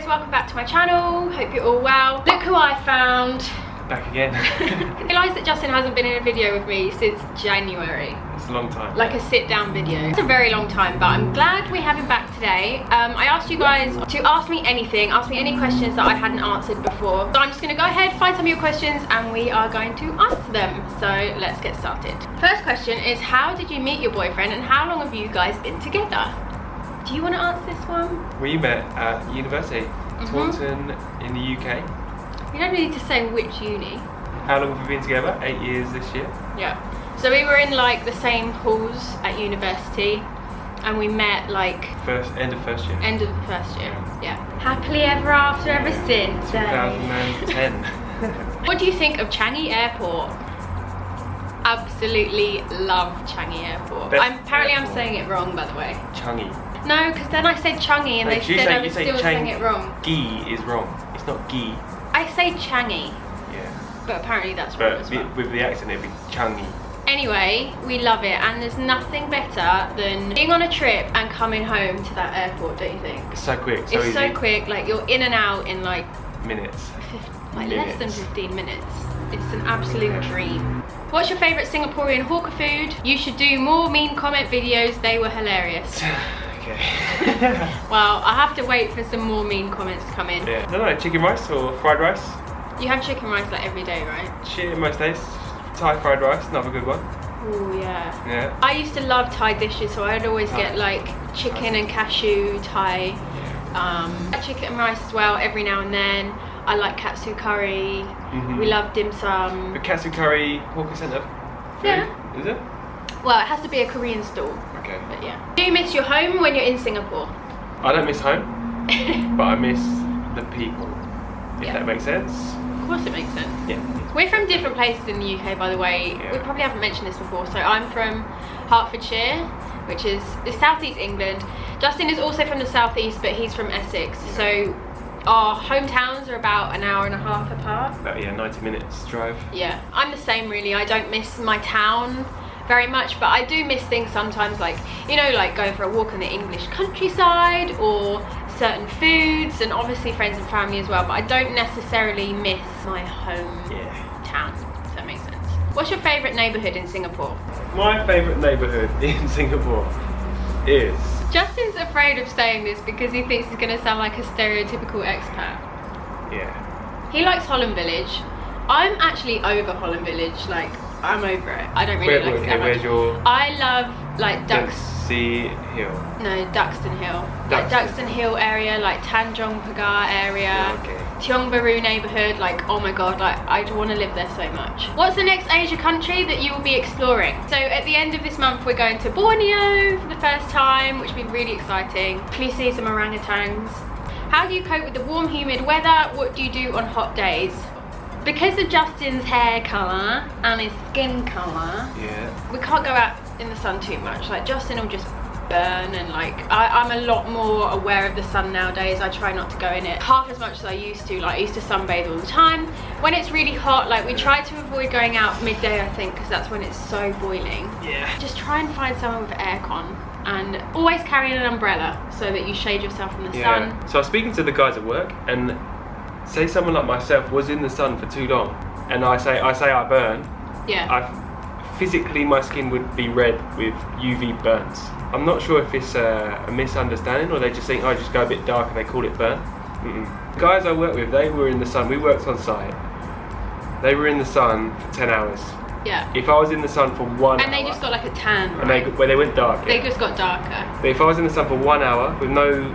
welcome back to my channel. Hope you're all well. Look who I found. Back again. I realised that Justin hasn't been in a video with me since January. It's a long time. Like a sit down video. It's a very long time, but I'm glad we have him back today. I asked you guys to ask me anything, ask me any questions that I hadn't answered before. So I'm just going to go ahead, find some of your questions, and we are going to answer them. So let's get started. First question is, how did you meet your boyfriend and how long have you guys been together? Do you want to answer this one? We met at university, Taunton in the UK. You don't need to say which uni. How long have we been together? 8 years this year. Yeah. So we were in like the same halls at university and we met like... End of first year. End of the first year, yeah. Happily ever after ever since. 2010. What do you think of Changi Airport? Absolutely love Changi Airport. Apparently I'm saying it wrong, by the way. Changi. No, because then I said Changi and they said I was still saying it wrong. Gi is wrong. It's not Gi. I say Changi. Yeah. But apparently that's wrong as well. With the accent it'd be Changi. Anyway, we love it and there's nothing better than being on a trip and coming home to that airport, don't you think? It's so quick, so easy. It's so quick, like you're in and out in like... minutes. Less than 15 minutes. It's an absolute dream. What's your favourite Singaporean hawker food? You should do more mean comment videos, they were hilarious. Okay. Well, I have to wait for some more mean comments to come in. Yeah. I don't know, chicken rice or fried rice? You have chicken rice like every day, right? Shit, most days. Thai fried rice, another good one. Oh yeah. Yeah. I used to love Thai dishes, so I'd always get like chicken and cashew Thai. Chicken and rice as well every now and then. I like katsu curry. We love dim sum. The katsu curry hawker centre food, yeah. Is it? Well, it has to be a Korean stall. Okay. But yeah. Do you miss your home when you're in Singapore? I don't miss home, but I miss the people, if that makes sense. Of course it makes sense. Yeah. We're from different places in the UK, by the way. Yeah. We probably haven't mentioned this before. So I'm from Hertfordshire, which is southeast England. Justin is also from the southeast, but he's from Essex. Yeah. So our hometowns are about an hour and a half apart. About 90 minutes drive. Yeah, I'm the same really. I don't miss my town very much, but I do miss things sometimes, like, you know, like going for a walk in the English countryside or certain foods, and obviously friends and family as well, but I don't necessarily miss my home town, if that makes sense. What's your favourite neighbourhood in Singapore? My favourite neighbourhood in Singapore is... Justin's afraid of saying this because he thinks he's going to sound like a stereotypical expat. Yeah. He likes Holland Village. I'm actually over Holland Village, like, I'm over it. I don't really like it that much. Where's your... I love, like, Dempsey Hill. No, Duxton Hill. Like Duxton Hill area, like Tanjong Pagar area, Yeah, okay. Tiong Bahru neighbourhood, like, oh my god, like, I'd want to live there so much. What's the next Asia country that you will be exploring? So at the end of this month we're going to Borneo for the first time, which will be really exciting. Please see some orangutans. How do you cope with the warm, humid weather? What do you do on hot days? Because of Justin's hair colour and his skin colour, we can't go out in the sun too much. Like, Justin will just burn, and like I'm a lot more aware of the sun nowadays. I try not to go in it half as much as I used to. Like, I used to sunbathe all the time. When it's really hot, like, we try to avoid going out midday, I think, because that's when it's so boiling. Yeah. Just try and find somewhere with aircon, and always carry an umbrella so that you shade yourself from the sun. So I was speaking to the guys at work, and say someone like myself was in the sun for too long, and I say I burn. Yeah. Physically my skin would be red with UV burns. I'm not sure if it's a misunderstanding or they just think, oh, just go a bit dark and they call it burn. The guys I work with, they were in the sun. We worked on site. They were in the sun for 10 hours. Yeah. If I was in the sun for 1 hour... And they just got like a tan, right? And they went dark. They just got darker. But if I was in the sun for 1 hour with no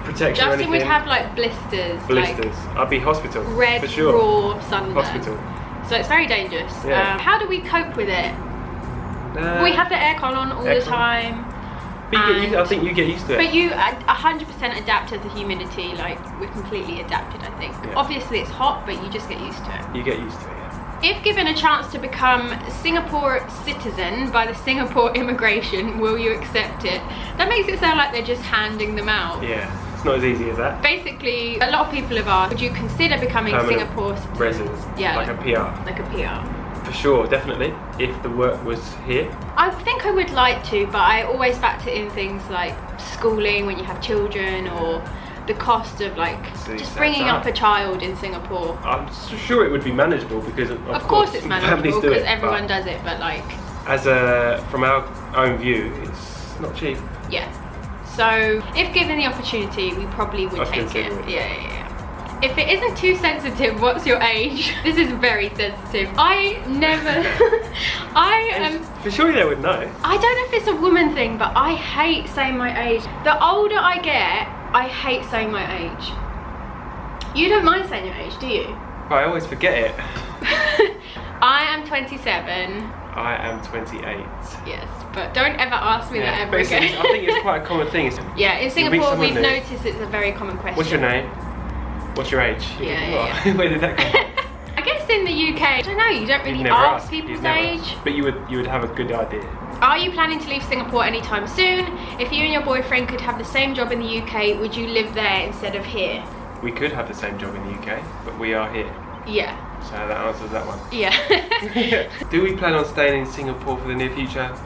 protection or anything... Justin would have like blisters. Blisters. Like, I'd be hospital. Red, for sure. raw sunburn. Hospital. So it's very dangerous. Yeah. How do we cope with it? We have the aircon on all the time. But I think you get used to it. But you 100% adapt to the humidity. Like, we're completely adapted, I think. Yeah. Obviously it's hot, but you just get used to it. You get used to it, yeah. If given a chance to become a Singapore citizen by the Singapore immigration, will you accept it? That makes it sound like they're just handing them out. Yeah, it's not as easy as that. Basically, a lot of people have asked, would you consider becoming Singapore citizen? Residence. Yeah. Like a PR. Like a PR. For sure, definitely, if the work was here. I think I would like to, but I always factor in things like schooling when you have children, or the cost of like just bringing up a child in Singapore. I'm sure it would be manageable because of course it's manageable because everyone does it, but like from our own view, it's not cheap. Yeah. So if given the opportunity, we probably would take it. Yeah. If it isn't too sensitive, what's your age? This is very sensitive. I am... For sure they would know. I don't know if it's a woman thing, but I hate saying my age. The older I get, I hate saying my age. You don't mind saying your age, do you? I always forget it. I am 27. I am 28. Yes, but don't ever ask me that ever again. I think it's quite a common thing. Yeah, in Singapore we've noticed it's a very common question. What's your name? What's your age? Yeah. Where did that come from? I guess in the UK, I don't know, you don't really ask people's age. But you would have a good idea. Are you planning to leave Singapore anytime soon? If you and your boyfriend could have the same job in the UK, would you live there instead of here? We could have the same job in the UK, but we are here. Yeah. So that answers that one. Yeah. Do we plan on staying in Singapore for the near future?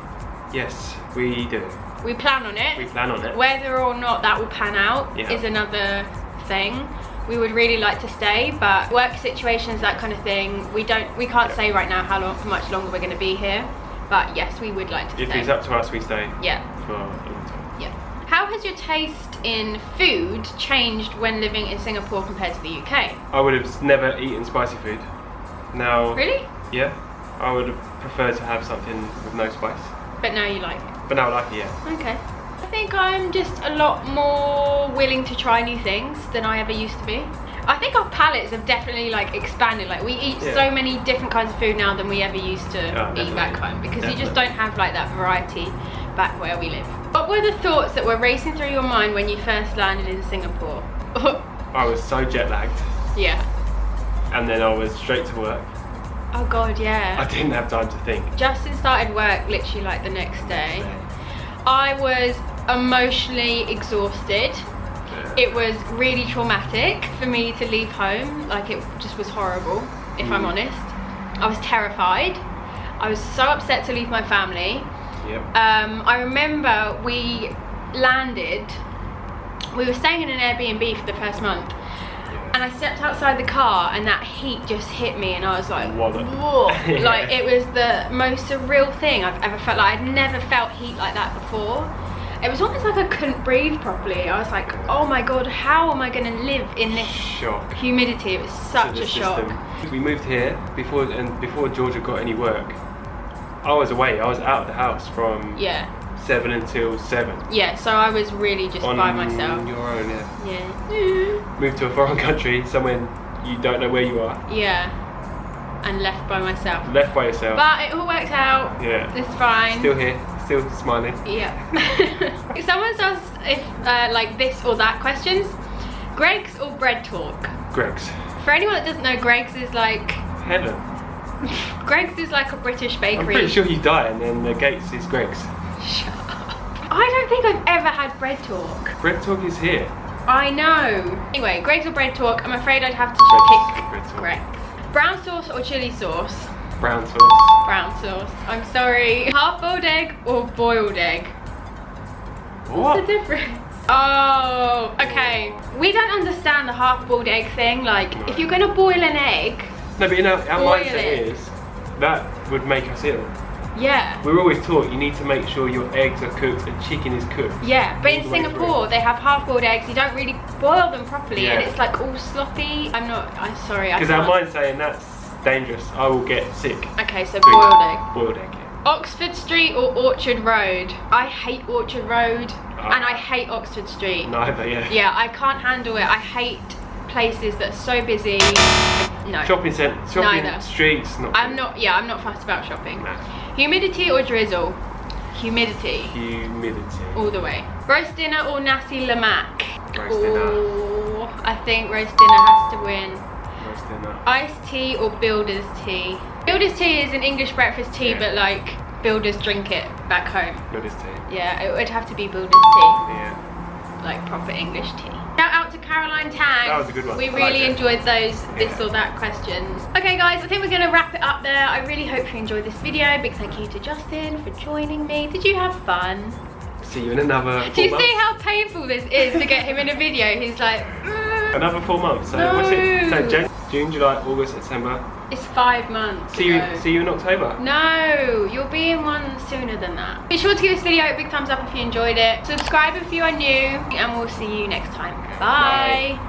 Yes, we do. We plan on it. We plan on it. Whether or not that will pan out is another thing. We would really like to stay, but work situations, that kind of thing, we can't say right now how much longer we're going to be here. But yes, we would like to stay. If it's up to us, we stay. Yeah. For a long time. Yeah. How has your taste in food changed when living in Singapore compared to the UK? I would have never eaten spicy food. Now. Really? Yeah. I would have preferred to have something with no spice. But now you like it? But now I like it, yeah. Okay. I think I'm just a lot more willing to try new things than I ever used to be. I think our palates have definitely like expanded. Like we eat so many different kinds of food now than we ever used to eat back home, because you just don't have like that variety back where we live. What were the thoughts that were racing through your mind when you first landed in Singapore? I was so jet lagged. Yeah. And then I was straight to work. Oh god, yeah. I didn't have time to think. Justin started work literally like the next day. I was emotionally exhausted. It was really traumatic for me to leave home. Like it just was horrible, if I'm honest. I was terrified. I was so upset to leave my family. Yep. I remember we landed, we were staying in an Airbnb for the first month, and I stepped outside the car and that heat just hit me and I was like, whoa. Like it was the most surreal thing I've ever felt. Like I'd never felt heat like that before. It was almost like I couldn't breathe properly. I was like, oh my god, how am I going to live in this humidity? It was such a shock. We moved here before Georgia got any work. I was away. I was out of the house from 7 until 7. Yeah, so I was really just by myself. On your own, yeah. Moved to a foreign country, somewhere you don't know where you are. Yeah, and left by myself. Left by yourself. But it all worked out. Yeah. It's fine. Still here. Still smiling. Yeah. If someone's asked if like this or that questions, Greggs or Bread Talk? Greggs. For anyone that doesn't know, Greggs is like heaven. Greggs is like a British bakery. I'm pretty sure you die and then the Gates is Greggs. Shut up. I don't think I've ever had Bread Talk. Bread Talk is here. I know. Anyway, Greggs or Bread Talk, I'm afraid I'd have to pick Greggs. Brown sauce or chili sauce? Brown sauce. Brown sauce. I'm sorry. Half-boiled egg or boiled egg? What? What's the difference? Oh, okay. We don't understand the half-boiled egg thing. Like, if you're going to boil an egg... No, but you know, our mindset is that would make us ill. Yeah. We're always taught you need to make sure your eggs are cooked and chicken is cooked. Yeah, but in Singapore they have half-boiled eggs. You don't really boil them properly and it's like all sloppy. I'm sorry. Because our mind's saying that's dangerous. I will get sick. Okay, so boiled egg. Boiled egg, yeah. Oxford Street or Orchard Road? I hate Orchard Road and I hate Oxford Street. Neither, yeah. Yeah, I can't handle it. I hate places that are so busy. No. Shopping streets, not. I'm not fussed about shopping. No. Humidity or drizzle? Humidity. Humidity. All the way. Roast dinner or nasi lemak? Roast dinner. I think roast dinner has to win. Roast dinner. Iced tea or builder's tea? Builder's tea is an English breakfast tea, but like builders drink it back home. Builder's tea. Yeah, it would have to be builder's tea. Yeah. Like proper English tea. Shout out to Caroline Tang. That was a good one. We really enjoyed those this or that questions. Okay guys, I think we're going to wrap it up there. I really hope you enjoyed this video. Big thank you to Justin for joining me. Did you have fun? see you in another 4 months. Do you see how painful this is to get him in a video? He's like, Another 4 months. So No. what's it? So June, July, August, September. it's 5 months. See ago. you in October. No, you'll be in one sooner than that. Be sure to give this video a big thumbs up if you enjoyed it. Subscribe if you are new, and we'll see you next time. Bye.